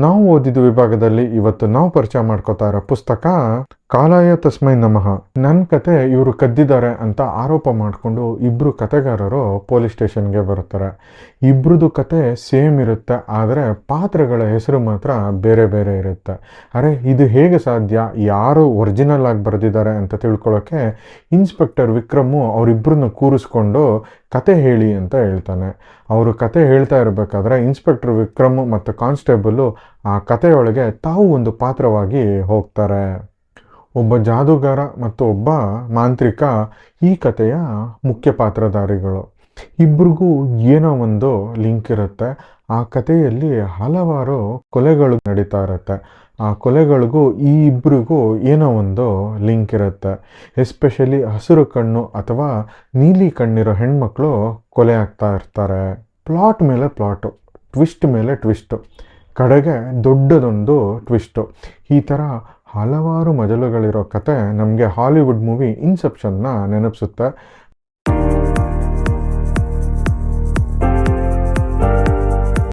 ನಾವು ಓದಿದ ವಿಭಾಗದಲ್ಲಿ ಇವತ್ತು ನಾವು ಪರಿಚಯ ಮಾಡ್ಕೋತಾ ಇರೋ ಪುಸ್ತಕ ಕಾಲಾಯ ತಸ್ಮೈ ನಮಃ. ನನ್ನ ಕತೆ ಇವರು ಕದ್ದಿದ್ದಾರೆ ಅಂತ ಆರೋಪ ಮಾಡಿಕೊಂಡು ಇಬ್ಬರು ಕತೆಗಾರರು ಪೊಲೀಸ್ ಸ್ಟೇಷನ್ಗೆ ಬರ್ತಾರೆ. ಇಬ್ರದ್ದು ಕತೆ ಸೇಮ್ ಇರುತ್ತೆ, ಆದರೆ ಪಾತ್ರಗಳ ಹೆಸರು ಮಾತ್ರ ಬೇರೆ ಬೇರೆ ಇರುತ್ತೆ. ಅರೆ ಇದು ಹೇಗೆ ಸಾಧ್ಯ, ಯಾರು ಒರಿಜಿನಲ್ ಆಗಿ ಬರೆದಿದ್ದಾರೆ ಅಂತ ತಿಳ್ಕೊಳ್ಳೋಕ್ಕೆ ಇನ್ಸ್ಪೆಕ್ಟರ್ ವಿಕ್ರಮು ಅವರಿಬ್ಬರನ್ನ ಕೂರಿಸ್ಕೊಂಡು ಕತೆ ಹೇಳಿ ಅಂತ ಹೇಳ್ತಾನೆ. ಅವರು ಕತೆ ಹೇಳ್ತಾ ಇರಬೇಕಾದ್ರೆ ಇನ್ಸ್ಪೆಕ್ಟರ್ ವಿಕ್ರಮ್ ಮತ್ತು ಕಾನ್ಸ್ಟೇಬಲು ಆ ಕತೆಯೊಳಗೆ ತಾವು ಒಂದು ಪಾತ್ರವಾಗಿ ಹೋಗ್ತಾರೆ. ಒಬ್ಬ ಜಾದೂಗಾರ ಮತ್ತು ಒಬ್ಬ ಮಾಂತ್ರಿಕ ಈ ಕಥೆಯ ಮುಖ್ಯ ಪಾತ್ರಧಾರಿಗಳು. ಇಬ್ರಿಗೂ ಏನೋ ಒಂದು ಲಿಂಕ್ ಇರುತ್ತೆ. ಆ ಕಥೆಯಲ್ಲಿ ಹಲವಾರು ಕೊಲೆಗಳು ನಡೀತಾ ಇರುತ್ತೆ. ಆ ಕೊಲೆಗಳಿಗೂ ಈ ಇಬ್ಬರಿಗೂ ಏನೋ ಒಂದು ಲಿಂಕ್ ಇರುತ್ತೆ. ಎಸ್ಪೆಷಲಿ ಹಸಿರು ಕಣ್ಣು ಅಥವಾ ನೀಲಿ ಕಣ್ಣಿರೋ ಹೆಣ್ಮಕ್ಳು ಕೊಲೆ ಆಗ್ತಾ ಇರ್ತಾರೆ. ಪ್ಲಾಟ್ ಮೇಲೆ ಪ್ಲಾಟು, ಟ್ವಿಸ್ಟ್ ಮೇಲೆ ಟ್ವಿಸ್ಟು, ಕಡೆಗೆ ದೊಡ್ಡದೊಂದು ಟ್ವಿಸ್ಟು. ಈ ಥರ ಹಲವಾರು ಮಜಲುಗಳಿರೋ ಕತೆ ನಮಗೆ ಹಾಲಿವುಡ್ ಮೂವಿ ಇನ್ಸೆಪ್ಷನ್ನ ನೆನಪಿಸುತ್ತೆ.